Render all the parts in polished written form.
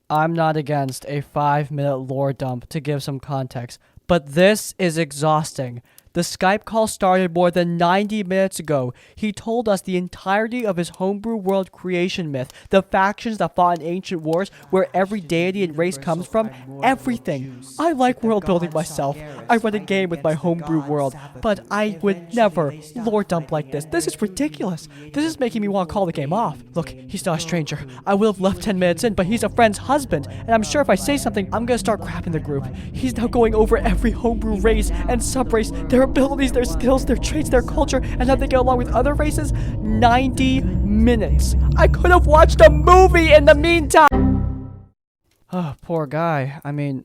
I'm not against a 5-minute lore dump to give some context, but this is exhausting. The Skype call started more than 90 minutes ago. He told us the entirety of his homebrew world creation myth, the factions that fought in ancient wars, where every deity and race comes from, everything. I like world building myself. I run a game with my homebrew world, but I would never lore dump like this. This is ridiculous. This is making me want to call the game off. Look, he's not a stranger. I would have left 10 minutes in, but he's a friend's husband, and I'm sure if I say something, I'm gonna start crapping the group. He's now going over every homebrew race and sub-race, their abilities, their skills, their traits, their culture, and how they get along with other races. 90 minutes. I could have watched a movie in the meantime. Oh, poor guy. I mean,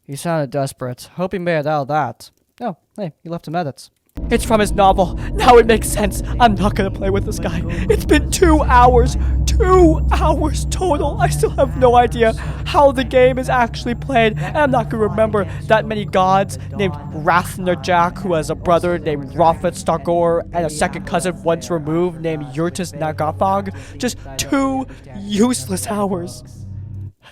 he sounded desperate. Hope he made it out of that. Oh, hey, he left some edits. It's from his novel. Now it makes sense. I'm not gonna play with this guy. It's been 2 hours. 2 hours total. I still have no idea how the game is actually played, and I'm not gonna remember that many gods named Rathner Jack, who has a brother named Rofet Stargor, and a second cousin once removed named Yurtis Nagafog. Just 2 useless hours.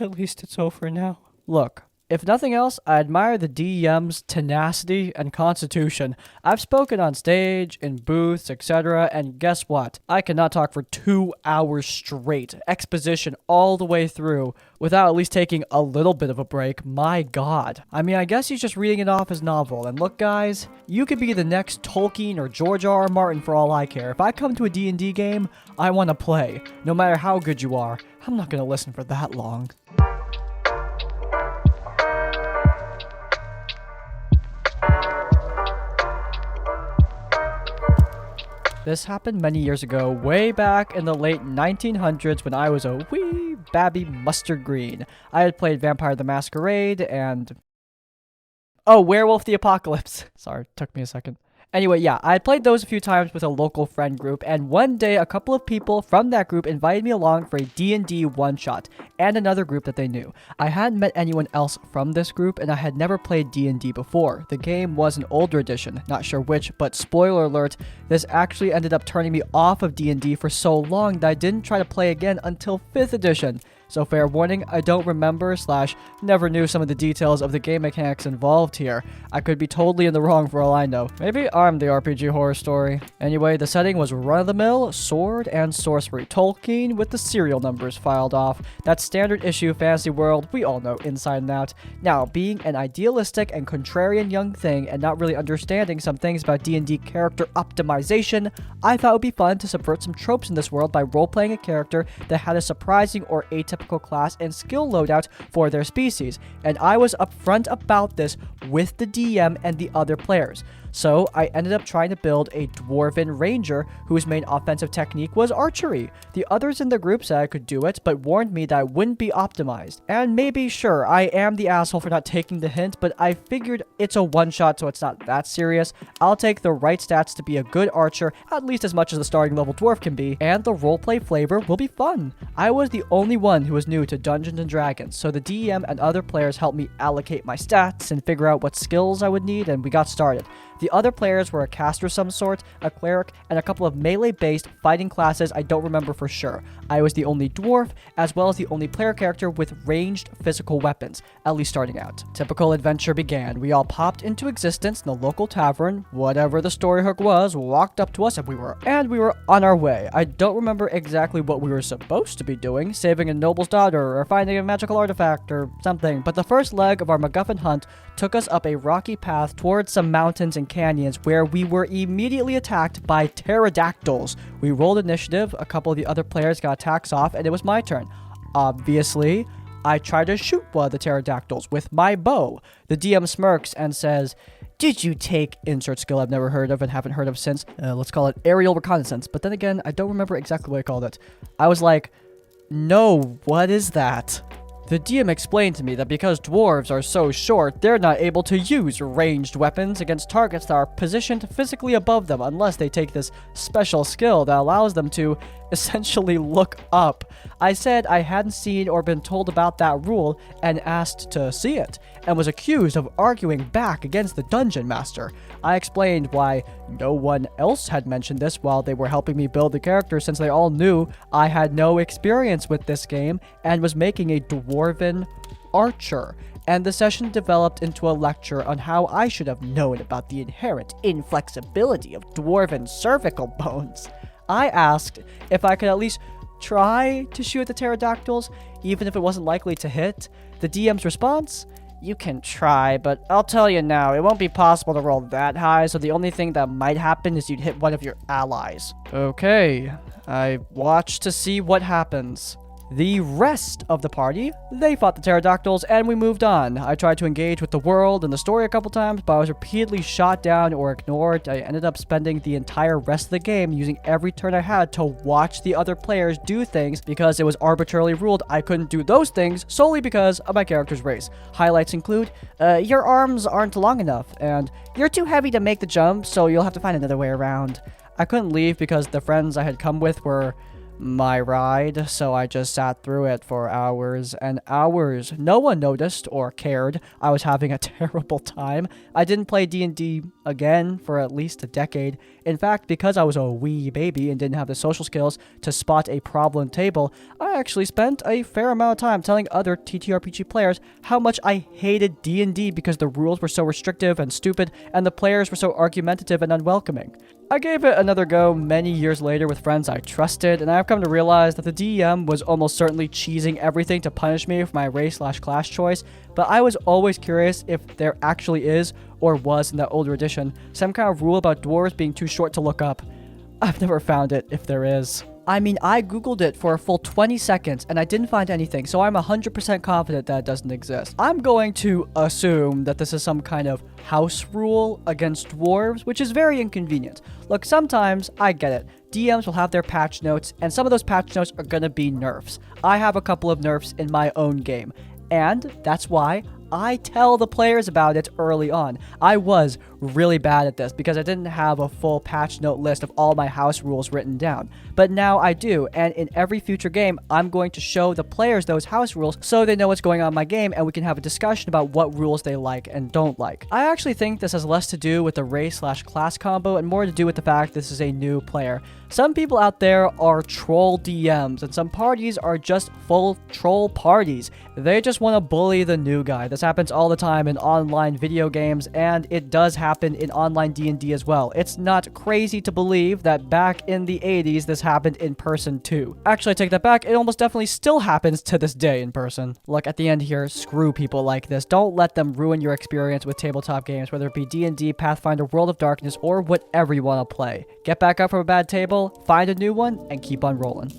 At least it's over now. Look. If nothing else, I admire the DM's tenacity and constitution. I've spoken on stage, in booths, etc., and guess what? I cannot talk for 2 hours straight, exposition all the way through, without at least taking a little bit of a break. My god. I mean, I guess he's just reading it off his novel, and look guys, you could be the next Tolkien or George R.R. Martin for all I care. If I come to a D&D game, I want to play. No matter how good you are, I'm not gonna listen for that long. This happened many years ago, way back in the late 1900s when I was a wee babby mustard green. I had played Vampire the Masquerade and... oh, Werewolf the Apocalypse. Sorry, took me a second. Anyway, yeah, I had played those a few times with a local friend group, and one day a couple of people from that group invited me along for a D&D one-shot, and another group that they knew. I hadn't met anyone else from this group, and I had never played D&D before. The game was an older edition, not sure which, but spoiler alert, this actually ended up turning me off of D&D for so long that I didn't try to play again until 5th edition. So fair warning, I don't remember / never knew some of the details of the game mechanics involved here. I could be totally in the wrong for all I know. Maybe I'm the RPG horror story. Anyway, the setting was run-of-the-mill, sword and sorcery. Tolkien with the serial numbers filed off. That standard issue fantasy world we all know inside and out. Now, being an idealistic and contrarian young thing and not really understanding some things about D&D character optimization, I thought it would be fun to subvert some tropes in this world by role-playing a character that had a surprising or atypical class and skill loadout for their species, and I was upfront about this with the DM and the other players. So I ended up trying to build a dwarven ranger whose main offensive technique was archery. The others in the group said I could do it, but warned me that it wouldn't be optimized. And maybe, sure, I am the asshole for not taking the hint, but I figured it's a one-shot, so it's not that serious. I'll take the right stats to be a good archer, at least as much as the starting level dwarf can be, and the roleplay flavor will be fun. I was the only one who was new to Dungeons & Dragons, so the DM and other players helped me allocate my stats and figure out what skills I would need, and we got started. The other players were a caster of some sort, a cleric, and a couple of melee-based fighting classes I don't remember for sure. I was the only dwarf, as well as the only player character with ranged physical weapons, at least starting out. Typical adventure began. We all popped into existence in the local tavern. Whatever the story hook was, walked up to us, and we were on our way. I don't remember exactly what we were supposed to be doing, saving a noble's daughter, or finding a magical artifact, or something, but the first leg of our MacGuffin hunt took us up a rocky path towards some mountains and canyons where we were immediately attacked by pterodactyls. We rolled initiative, a couple of the other players got attacks off, and it was my turn. Obviously, I tried to shoot one of the pterodactyls with my bow. The DM smirks and says, "Did you take insert skill I've never heard of and haven't heard of since? Let's call it aerial reconnaissance." But then again, I don't remember exactly what I called it. I was like, "No, what is that?" The DM explained to me that because dwarves are so short, they're not able to use ranged weapons against targets that are positioned physically above them unless they take this special skill that allows them to, essentially look up. I said I hadn't seen or been told about that rule and asked to see it, and was accused of arguing back against the dungeon master. I explained why no one else had mentioned this while they were helping me build the character, since they all knew I had no experience with this game and was making a dwarven archer. And the session developed into a lecture on how I should have known about the inherent inflexibility of dwarven cervical bones. I asked if I could at least try to shoot the pterodactyls, even if it wasn't likely to hit. The DM's response? You can try, but I'll tell you now, it won't be possible to roll that high, so the only thing that might happen is you'd hit one of your allies. Okay, I watched to see what happens. The rest of the party, they fought the pterodactyls, and we moved on. I tried to engage with the world and the story a couple times, but I was repeatedly shot down or ignored. I ended up spending the entire rest of the game using every turn I had to watch the other players do things because it was arbitrarily ruled I couldn't do those things solely because of my character's race. Highlights include, your arms aren't long enough, and you're too heavy to make the jump, so you'll have to find another way around. I couldn't leave because the friends I had come with were my ride, so I just sat through it for hours and hours. No one noticed or cared. I was having a terrible time. I didn't play D&D again for at least a decade. In fact, because I was a wee baby and didn't have the social skills to spot a problem table, I actually spent a fair amount of time telling other TTRPG players how much I hated D&D because the rules were so restrictive and stupid, and the players were so argumentative and unwelcoming. I gave it another go many years later with friends I trusted, and I've come to realize that the DM was almost certainly cheesing everything to punish me for my race/class choice, but I was always curious if there actually is, or was in that older edition, some kind of rule about dwarves being too short to look up. I've never found it, if there is. I mean, I googled it for a full 20 seconds and I didn't find anything, so I'm 100% confident that it doesn't exist. I'm going to assume that this is some kind of house rule against dwarves, which is very inconvenient. Look, sometimes, I get it, DMs will have their patch notes, and some of those patch notes are gonna be nerfs. I have a couple of nerfs in my own game, and that's why I tell the players about it early on. I was really bad at this because I didn't have a full patch note list of all my house rules written down. But now I do, and in every future game, I'm going to show the players those house rules so they know what's going on in my game, and we can have a discussion about what rules they like and don't like. I actually think this has less to do with the race/class combo and more to do with the fact this is a new player. Some people out there are troll DMs, and some parties are just full troll parties. They just want to bully the new guy. This happens all the time in online video games, and it does happen in online D&D as well. It's not crazy to believe that back in the 80s, this happened in person too. Actually, I take that back. It almost definitely still happens to this day in person. Look, at the end here, screw people like this. Don't let them ruin your experience with tabletop games, whether it be D&D, Pathfinder, World of Darkness, or whatever you want to play. Get back up from a bad table, find a new one, and keep on rolling.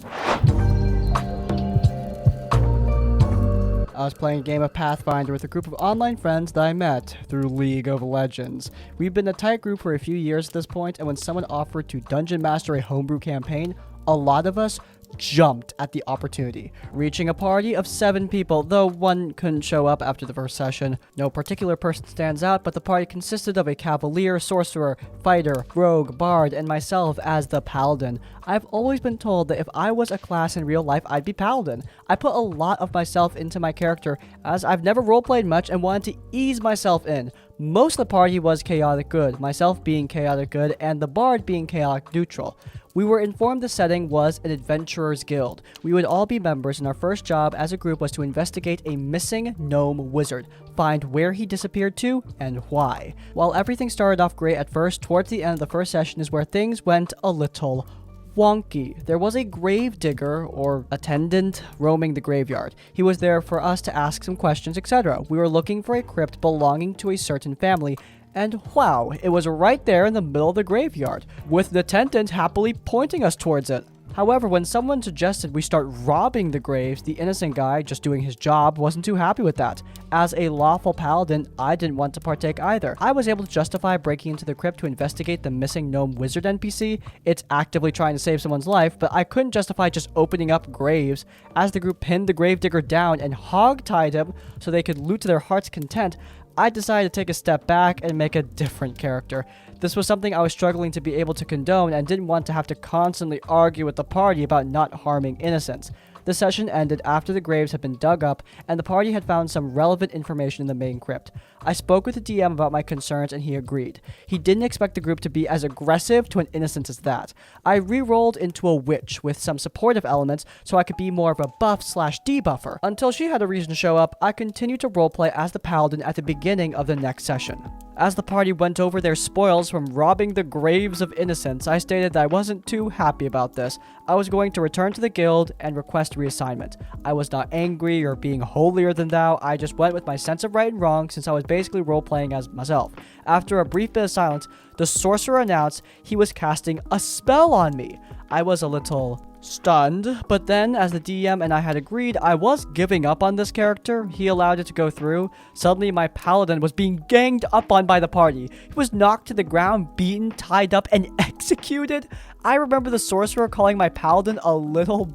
I was playing a game of Pathfinder with a group of online friends that I met through League of Legends. We've been a tight group for a few years at this point, and when someone offered to dungeon master a homebrew campaign, a lot of us jumped at the opportunity, reaching a party of 7 people, though one couldn't show up after the first session. No particular person stands out, but the party consisted of a cavalier, sorcerer, fighter, rogue, bard, and myself as the paladin. I've always been told that if I was a class in real life, I'd be paladin. I put a lot of myself into my character, as I've never roleplayed much and wanted to ease myself in. Most of the party was chaotic good, myself being chaotic good, and the bard being chaotic neutral. We were informed the setting was an adventurer's guild. We would all be members, and our first job as a group was to investigate a missing gnome wizard, find where he disappeared to, and why. While everything started off great at first, towards the end of the first session is where things went a little wonky. There was a grave digger, or attendant, roaming the graveyard. He was there for us to ask some questions, etc. We were looking for a crypt belonging to a certain family, and wow, it was right there in the middle of the graveyard, with the attendant happily pointing us towards it. However, when someone suggested we start robbing the graves, the innocent guy, just doing his job, wasn't too happy with that. As a lawful paladin, I didn't want to partake either. I was able to justify breaking into the crypt to investigate the missing gnome wizard NPC. It's actively trying to save someone's life, but I couldn't justify just opening up graves. As the group pinned the gravedigger down and hog-tied him so they could loot to their heart's content, I decided to take a step back and make a different character. This was something I was struggling to be able to condone and didn't want to have to constantly argue with the party about not harming innocents. The session ended after the graves had been dug up and the party had found some relevant information in the main crypt. I spoke with the DM about my concerns and he agreed. He didn't expect the group to be as aggressive to an innocent as that. I re-rolled into a witch with some supportive elements so I could be more of a buff/debuffer. Until she had a reason to show up, I continued to roleplay as the paladin at the beginning of the next session. As the party went over their spoils from robbing the graves of innocents, I stated that I wasn't too happy about this. I was going to return to the guild and request reassignment. I was not angry or being holier than thou, I just went with my sense of right and wrong since I was basically role-playing as myself. After a brief bit of silence, the sorcerer announced he was casting a spell on me. I was a little stunned, but then as the DM and I had agreed I was giving up on this character, he allowed it to go through. Suddenly my paladin was being ganged up on by the party. He was knocked to the ground, beaten, tied up, and executed. I remember the sorcerer calling my paladin a little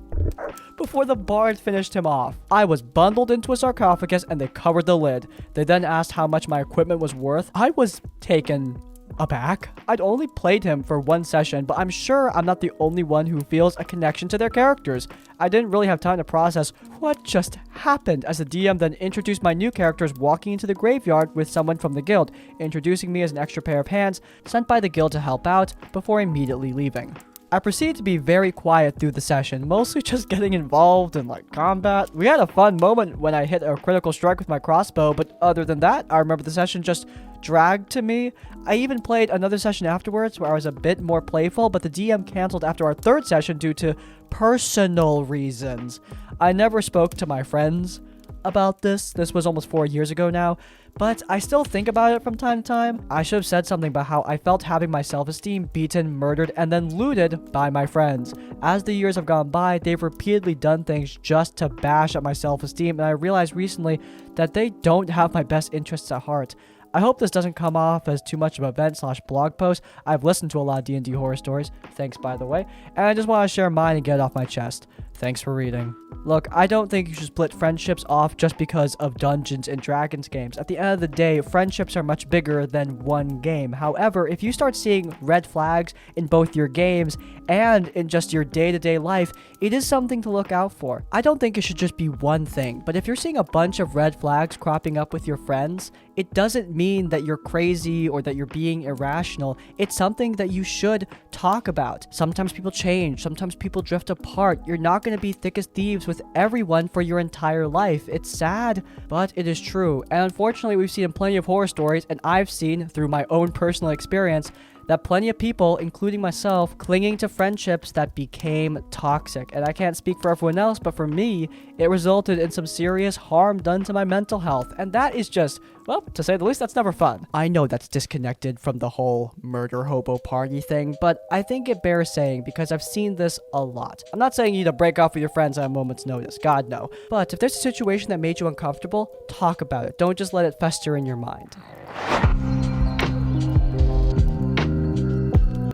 before the bard finished him off. I was bundled into a sarcophagus and they covered the lid. They then asked how much my equipment was worth. I was taken aback. I'd only played him for one session, but I'm sure I'm not the only one who feels a connection to their characters. I didn't really have time to process what just happened as the DM then introduced my new characters walking into the graveyard with someone from the guild, introducing me as an extra pair of hands sent by the guild to help out before immediately leaving. I proceeded to be very quiet through the session, mostly just getting involved in combat. We had a fun moment when I hit a critical strike with my crossbow, but other than that, I remember the session just dragged to me. I even played another session afterwards where I was a bit more playful, but the DM canceled after our third session due to personal reasons. I never spoke to my friends about this. This was almost 4 years ago now, but I still think about it from time to time. I should have said something about how I felt having my self-esteem beaten, murdered, and then looted by my friends. As the years have gone by, they've repeatedly done things just to bash at my self-esteem, and I realized recently that they don't have my best interests at heart. I hope this doesn't come off as too much of an event/blog post. I've listened to a lot of D&D horror stories, thanks by the way, and I just want to share mine and get it off my chest. Thanks for reading. Look, I don't think you should split friendships off just because of Dungeons and Dragons games. At the end of the day, friendships are much bigger than one game. However, if you start seeing red flags in both your games and in just your day-to-day life, it is something to look out for. I don't think it should just be one thing, but if you're seeing a bunch of red flags cropping up with your friends, it doesn't mean that you're crazy or that you're being irrational. It's something that you should talk about. Sometimes people change. Sometimes people drift apart. You're not going to be thick as thieves with everyone for your entire life. It's sad, but it is true. And unfortunately, we've seen plenty of horror stories, and I've seen through my own personal experience that plenty of people, including myself, clinging to friendships that became toxic. And I can't speak for everyone else, but for me, it resulted in some serious harm done to my mental health. And that is just, well, to say the least, that's never fun. I know that's disconnected from the whole murder hobo party thing, but I think it bears saying because I've seen this a lot. I'm not saying you need to break off with your friends at a moment's notice. God, no. But if there's a situation that made you uncomfortable, talk about it. Don't just let it fester in your mind.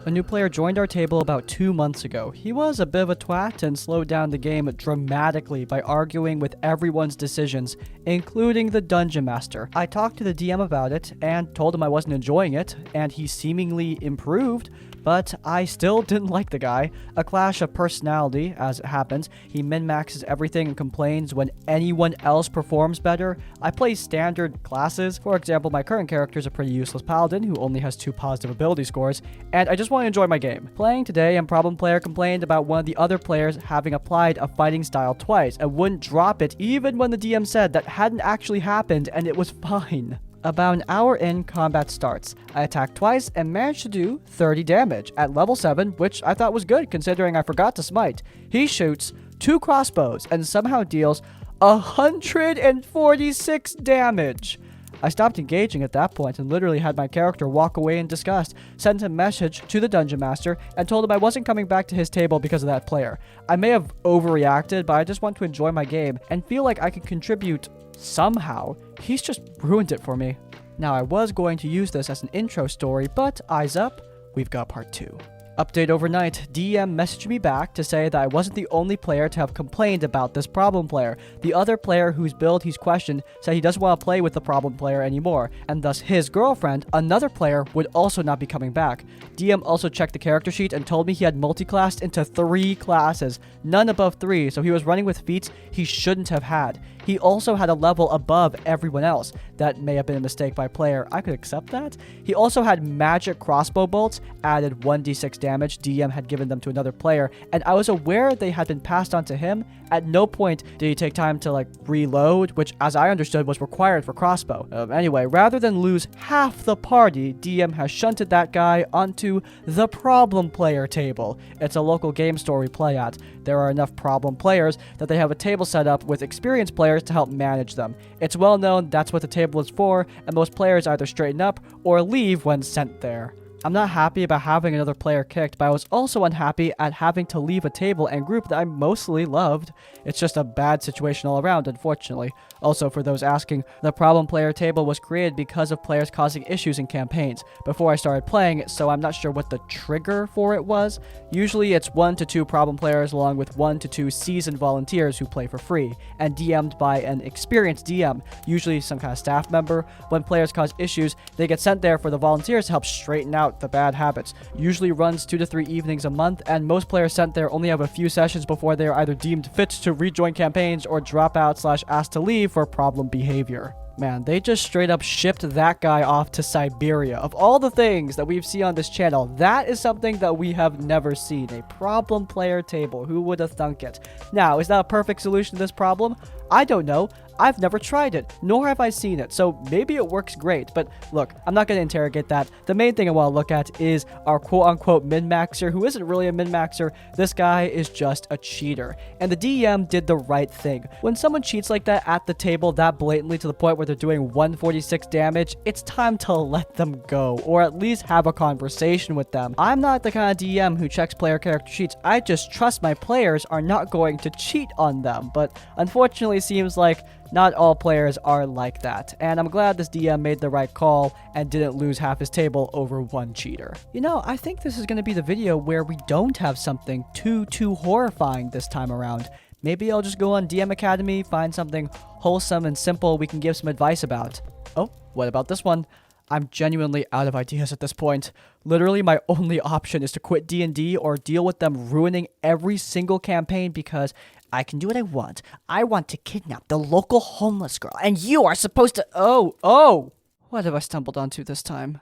A new player joined our table about 2 months ago. He was a bit of a twat and slowed down the game dramatically by arguing with everyone's decisions, including the dungeon master. I talked to the DM about it and told him I wasn't enjoying it, and he seemingly improved, but I still didn't like the guy. A clash of personality, as it happens. He min-maxes everything and complains when anyone else performs better. I play standard classes. For example, my current character is a pretty useless paladin who only has 2 positive ability scores, and I just want to enjoy my game. Playing today, a problem player complained about one of the other players having applied a fighting style twice and wouldn't drop it even when the DM said that hadn't actually happened and it was fine. About an hour in, combat starts. I attacked twice and managed to do 30 damage at level 7, which I thought was good considering I forgot to smite. He shoots 2 crossbows and somehow deals 146 damage. I stopped engaging at that point and literally had my character walk away in disgust, sent a message to the dungeon master, and told him I wasn't coming back to his table because of that player. I may have overreacted, but I just want to enjoy my game and feel like I can contribute somehow. He's just ruined it for me. Now, I was going to use this as an intro story, but eyes up, we've got part 2. Update overnight, DM messaged me back to say that I wasn't the only player to have complained about this problem player. The other player whose build he's questioned said he doesn't want to play with the problem player anymore, and thus his girlfriend, another player, would also not be coming back. DM also checked the character sheet and told me he had multi-classed into 3 classes, none above 3, so he was running with feats he shouldn't have had. He also had a level above everyone else. That may have been a mistake by player. I could accept that. He also had magic crossbow bolts, added 1d6 damage. DM had given them to another player, and I was aware they had been passed on to him. At no point did he take time to reload, which as I understood was required for crossbow. Anyway, rather than lose half the party, DM has shunted that guy onto the problem player table. It's a local game store we play at. There are enough problem players that they have a table set up with experienced players to help manage them. It's well known that's what the table is for, and most players either straighten up or leave when sent there. I'm not happy about having another player kicked, but I was also unhappy at having to leave a table and group that I mostly loved. It's just a bad situation all around, unfortunately. Also, for those asking, the problem player table was created because of players causing issues in campaigns before I started playing, so I'm not sure what the trigger for it was. Usually it's 1 to 2 problem players along with 1 to 2 seasoned volunteers who play for free, and DM'd by an experienced DM, usually some kind of staff member. When players cause issues, they get sent there for the volunteers to help straighten out the bad habits. Usually runs 2 to 3 evenings a month, and most players sent there only have a few sessions before they are either deemed fit to rejoin campaigns or drop out / asked to leave for problem behavior. Man, they just straight up shipped that guy off to Siberia. Of all the things that we've seen on this channel, that is something that we have never seen. A problem player table. Who would have thunk it? Now, is that a perfect solution to this problem? I don't know. I've never tried it, nor have I seen it, so maybe it works great. But look, I'm not going to interrogate that. The main thing I want to look at is our quote-unquote min-maxer, who isn't really a min-maxer. This guy is just a cheater. And the DM did the right thing. When someone cheats like that at the table that blatantly to the point where they're doing 146 damage, it's time to let them go, or at least have a conversation with them. I'm not the kind of DM who checks player character sheets. I just trust my players are not going to cheat on them. But unfortunately, it seems like not all players are like that, and I'm glad this DM made the right call and didn't lose half his table over one cheater. You know, I think this is going to be the video where we don't have something too horrifying this time around. Maybe I'll just go on DM Academy, find something wholesome and simple we can give some advice about. Oh, what about this one? I'm genuinely out of ideas at this point. Literally, my only option is to quit D&D or deal with them ruining every single campaign because I can do what I want. I want to kidnap the local homeless girl, and you are supposed to— Oh! What have I stumbled onto this time?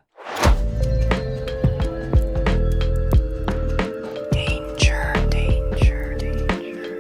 Danger.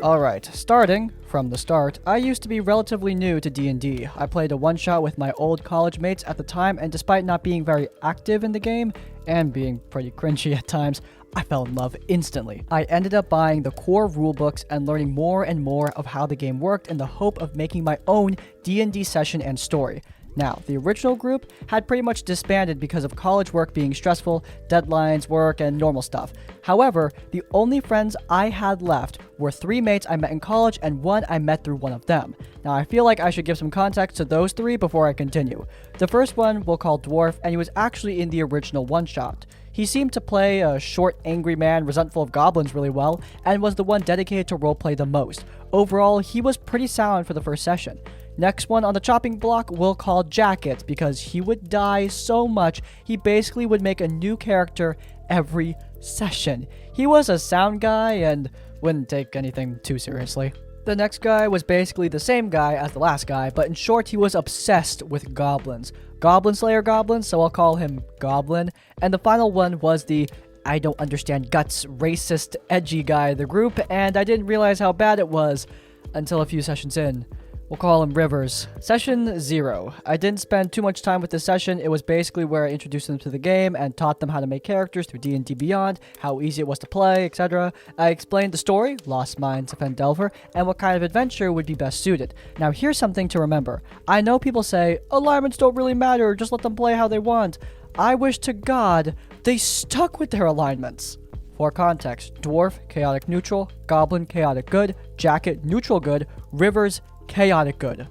Alright, starting from the start, I used to be relatively new to D&D. I played a one-shot with my old college mates at the time, and despite not being very active in the game, and being pretty cringy at times, I fell in love instantly. I ended up buying the core rulebooks and learning more and more of how the game worked in the hope of making my own D&D session and story. Now, the original group had pretty much disbanded because of college work being stressful, deadlines, work, and normal stuff. However, the only friends I had left were 3 mates I met in college and 1 I met through one of them. Now, I feel like I should give some context to those 3 before I continue. The first one we'll call Dwarf, and he was actually in the original one-shot. He seemed to play a short, angry man resentful of goblins really well, and was the one dedicated to roleplay the most. Overall, he was pretty sound for the first session. Next one on the chopping block we'll call Jacket, because he would die so much, he basically would make a new character every session. He was a sound guy and wouldn't take anything too seriously. The next guy was basically the same guy as the last guy, but in short, he was obsessed with goblins. Goblin Slayer goblins, so I'll call him Goblin. And the final one was the I don't understand guts, racist, edgy guy of the group, and I didn't realize how bad it was until a few sessions in. We'll call him Rivers. Session 0. I didn't spend too much time with this session. It was basically where I introduced them to the game and taught them how to make characters through D&D Beyond, how easy it was to play, etc. I explained the story, Lost Mines of Fendelver, and what kind of adventure would be best suited. Now here's something to remember. I know people say, alignments don't really matter, just let them play how they want. I wish to God they stuck with their alignments. For context, Dwarf, chaotic neutral, Goblin, chaotic good, Jacket, neutral good, Rivers, chaotic good.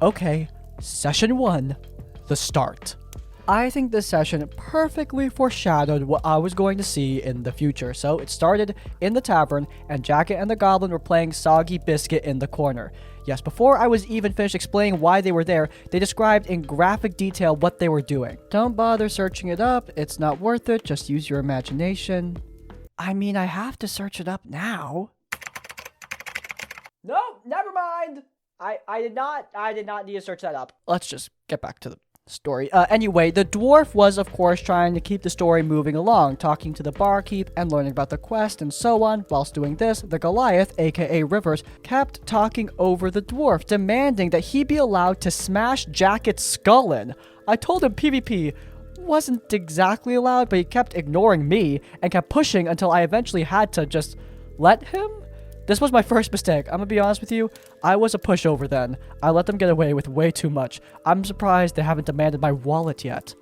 Okay, session 1, the start. I think this session perfectly foreshadowed what I was going to see in the future. So it started in the tavern, and Jacket and the Goblin were playing Soggy Biscuit in the corner. Yes, before I was even finished explaining why they were there, they described in graphic detail what they were doing. Don't bother searching it up, it's not worth it, just use your imagination. I mean, I have to search it up now. No, never mind! I did not need to search that up. Let's just get back to the story. Anyway, the dwarf was, of course, trying to keep the story moving along, talking to the barkeep and learning about the quest and so on. Whilst doing this, the Goliath, aka Rivers, kept talking over the dwarf, demanding that he be allowed to smash Jacket's skull in. I told him PvP wasn't exactly allowed, but he kept ignoring me and kept pushing until I eventually had to just let him? This was my first mistake. I'm gonna be honest with you. I was a pushover then. I let them get away with way too much. I'm surprised they haven't demanded my wallet yet.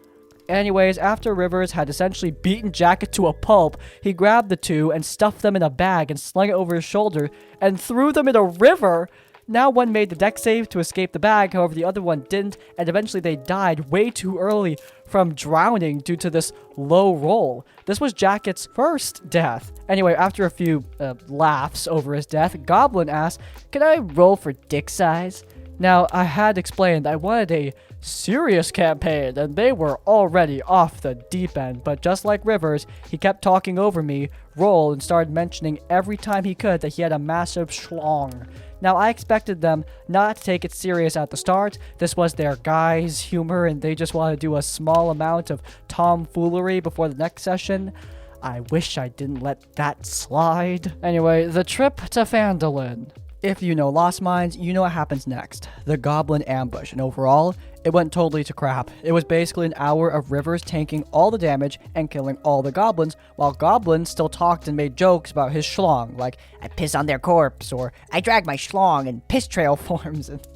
Anyways, after Rivers had essentially beaten Jacket to a pulp, he grabbed the two and stuffed them in a bag and slung it over his shoulder and threw them in a river. Now one made the deck save to escape the bag, however the other one didn't, and eventually they died way too early from drowning due to this low roll. This was Jacket's first death. Anyway, after a few laughs over his death, Goblin asked, "Can I roll for dick size?" Now, I had explained I wanted a serious campaign, and they were already off the deep end, but just like Rivers, he kept talking over me, roll, and started mentioning every time he could that he had a massive schlong. Now, I expected them not to take it serious at the start. This was their guys' humor, and they just wanted to do a small amount of tomfoolery before the next session. I wish I didn't let that slide. Anyway, the trip to Phandalin. If you know Lost Mines, you know what happens next. The Goblin ambush, and overall, it went totally to crap. It was basically an hour of Rivers tanking all the damage and killing all the goblins, while Goblin still talked and made jokes about his schlong, like, "I piss on their corpse," or "I drag my schlong and piss trail forms." And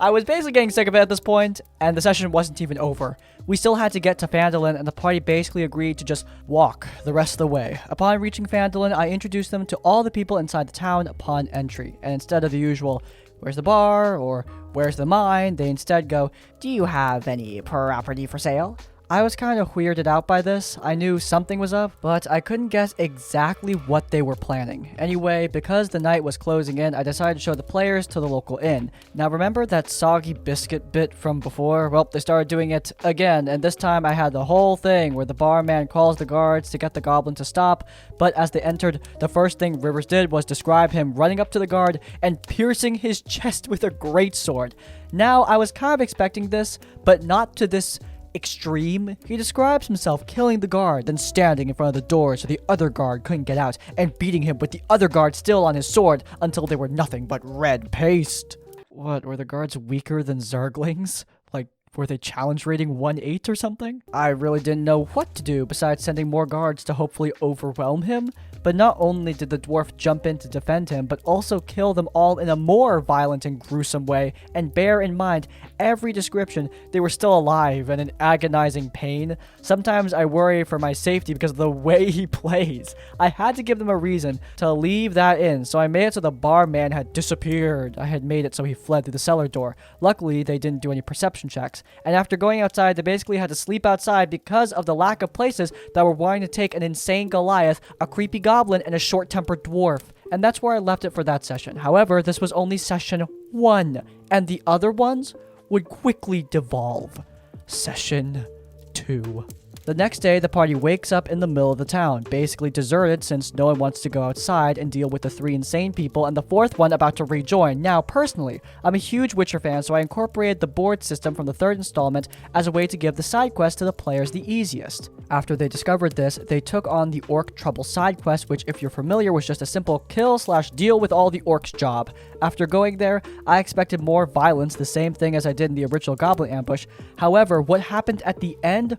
I was basically getting sick of it at this point, and the session wasn't even over. We still had to get to Phandalin, and the party basically agreed to just walk the rest of the way. Upon reaching Phandalin, I introduced them to all the people inside the town upon entry, and instead of the usual, "Where's the bar?" or "Where's the mine?" they instead go, "Do you have any property for sale?" I was kind of weirded out by this. I knew something was up, but I couldn't guess exactly what they were planning. Anyway, because the night was closing in, I decided to show the players to the local inn. Now remember that soggy biscuit bit from before? Well, they started doing it again, and this time I had the whole thing where the barman calls the guards to get the goblin to stop, but as they entered, the first thing Rivers did was describe him running up to the guard and piercing his chest with a greatsword. Now, I was kind of expecting this, but not to this extreme. He describes himself killing the guard, then standing in front of the door so the other guard couldn't get out, and beating him with the other guard still on his sword until they were nothing but red paste. What, were the guards weaker than Zerglings? Like, were they challenge rating 1-8 or something? I really didn't know what to do besides sending more guards to hopefully overwhelm him. But not only did the dwarf jump in to defend him, but also kill them all in a more violent and gruesome way. And bear in mind, every description, they were still alive and in agonizing pain. Sometimes I worry for my safety because of the way he plays. I had to give them a reason to leave that in, so I made it so the barman had disappeared. I had made it so he fled through the cellar door. Luckily, they didn't do any perception checks. And after going outside, they basically had to sleep outside because of the lack of places that were wanting to take an insane Goliath, a creepy goblin, and a short-tempered dwarf. And that's where I left it for that session. However, this was only session 1, and the other ones would quickly devolve. Session 2. The next day, the party wakes up in the middle of the town, basically deserted since no one wants to go outside and deal with the 3 insane people and the 4th one about to rejoin. Now, personally, I'm a huge Witcher fan, so I incorporated the board system from the 3rd installment as a way to give the side quest to the players the easiest. After they discovered this, they took on the Orc Trouble side quest, which, if you're familiar, was just a simple kill/deal with all the orcs job. After going there, I expected more violence, the same thing as I did in the original Goblin ambush. However, what happened at the end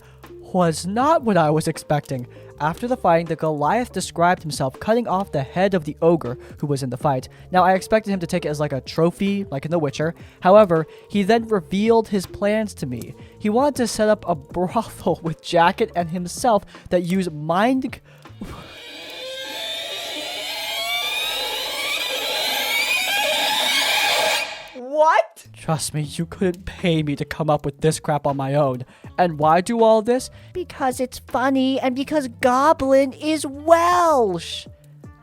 was not what I was expecting. After the fighting, the Goliath described himself cutting off the head of the ogre who was in the fight. Now, I expected him to take it as like a trophy, like in The Witcher. However, he then revealed his plans to me. He wanted to set up a brothel with Jacket and himself that used mind... What? Trust me, you couldn't pay me to come up with this crap on my own. And why do all this? Because it's funny and because Goblin is Welsh.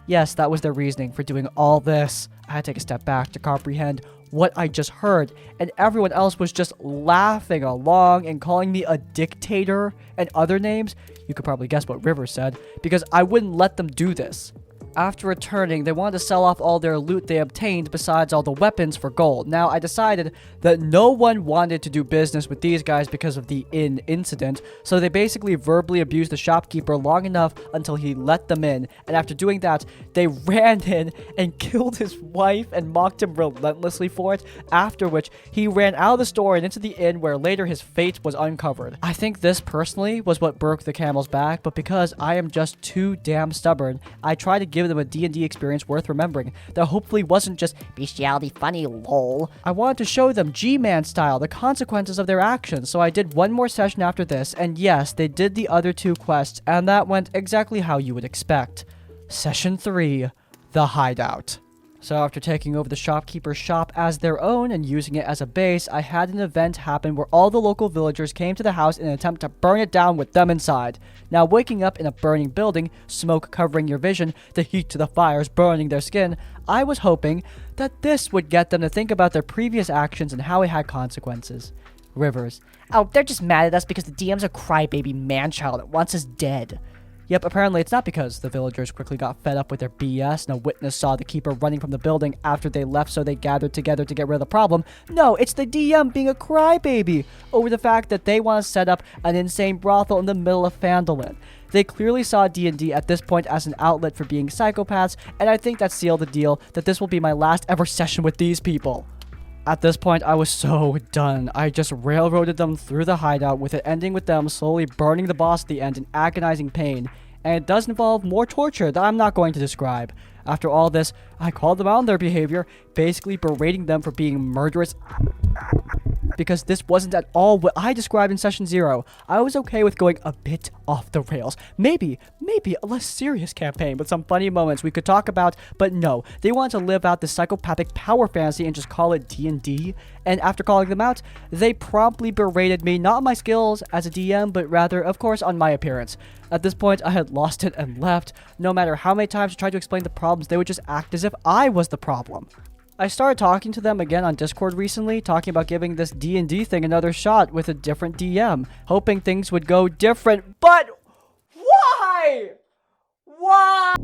Yes, that was their reasoning for doing all this. I had to take a step back to comprehend what I just heard, and everyone else was just laughing along and calling me a dictator and other names. You could probably guess what River said, because I wouldn't let them do this. After returning, they wanted to sell off all their loot they obtained besides all the weapons for gold. Now, I decided that no one wanted to do business with these guys because of the inn incident, so they basically verbally abused the shopkeeper long enough until he let them in, and after doing that, they ran in and killed his wife and mocked him relentlessly for it, after which he ran out of the store and into the inn where later his fate was uncovered. I think this personally was what broke the camel's back, but because I am just too damn stubborn, I tried to give them a D&D experience worth remembering that hopefully wasn't just bestiality funny lol. I wanted to show them G-Man style the consequences of their actions, so I did one more session after this, and yes, they did the other 2 quests, and that went exactly how you would expect. Session 3, The Hideout. So after taking over the shopkeeper's shop as their own and using it as a base, I had an event happen where all the local villagers came to the house in an attempt to burn it down with them inside. Now, waking up in a burning building, smoke covering your vision, the heat to the fires burning their skin, I was hoping that this would get them to think about their previous actions and how it had consequences. Rivers. Oh, they're just mad at us because the DM's a crybaby man-child that wants us dead. Yep, apparently it's not because the villagers quickly got fed up with their BS and a witness saw the keeper running from the building after they left, so they gathered together to get rid of the problem. No, it's the DM being a crybaby over the fact that they want to set up an insane brothel in the middle of Phandalin. They clearly saw D&D at this point as an outlet for being psychopaths, and I think that sealed the deal that this will be my last ever session with these people. At this point, I was so done. I just railroaded them through the hideout, with it ending with them slowly burning the boss at the end in agonizing pain. And it does involve more torture that I'm not going to describe. After all this, I called them out on their behavior, basically berating them for being murderous, because this wasn't at all what I described in Session 0. I was okay with going a bit off the rails. Maybe a less serious campaign with some funny moments we could talk about, but no, they wanted to live out the psychopathic power fantasy and just call it D&D, and after calling them out, they promptly berated me, not on my skills as a DM, but rather, of course, on my appearance. At this point, I had lost it and left. No matter how many times I tried to explain the problems, they would just act as if I was the problem. I started talking to them again on Discord recently, talking about giving this D&D thing another shot with a different DM, hoping things would go different, but why? Why?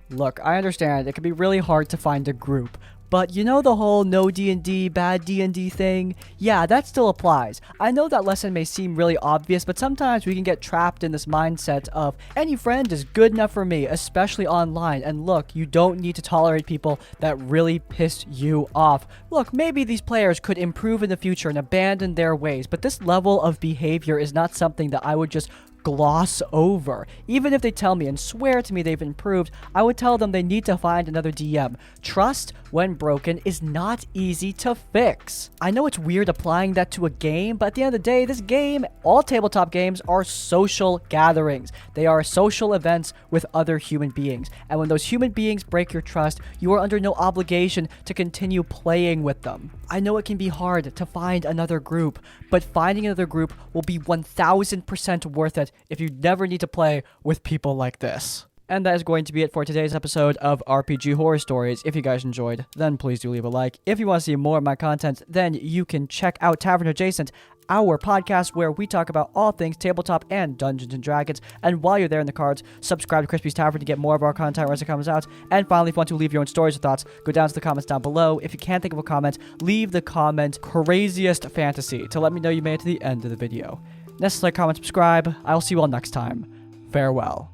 Look, I understand it can be really hard to find a group, but you know the whole no D&D, bad D&D thing? Yeah, that still applies. I know that lesson may seem really obvious, but sometimes we can get trapped in this mindset of any friend is good enough for me, especially online. And look, you don't need to tolerate people that really piss you off. Look, maybe these players could improve in the future and abandon their ways, but this level of behavior is not something that I would just gloss over. Even if they tell me and swear to me they've improved, I would tell them they need to find another DM. Trust, when broken, is not easy to fix. I know it's weird applying that to a game, but at the end of the day, this game, all tabletop games, are social gatherings. They are social events with other human beings. And when those human beings break your trust, you are under no obligation to continue playing with them. I know it can be hard to find another group, but finding another group will be 1000% worth it if you never need to play with people like this. And that is going to be it for today's episode of RPG Horror Stories. If you guys enjoyed, then please do leave a like. If you want to see more of my content, then you can check out Tavern Adjacent, our podcast where we talk about all things tabletop and Dungeons & Dragons. And while you're there in the cards, subscribe to Crispy's Tavern to get more of our content as it comes out. And finally, if you want to leave your own stories or thoughts, go down to the comments down below. If you can't think of a comment, leave the comment craziest fantasy to let me know you made it to the end of the video. Next, like, comment, subscribe. I'll see you all next time. Farewell.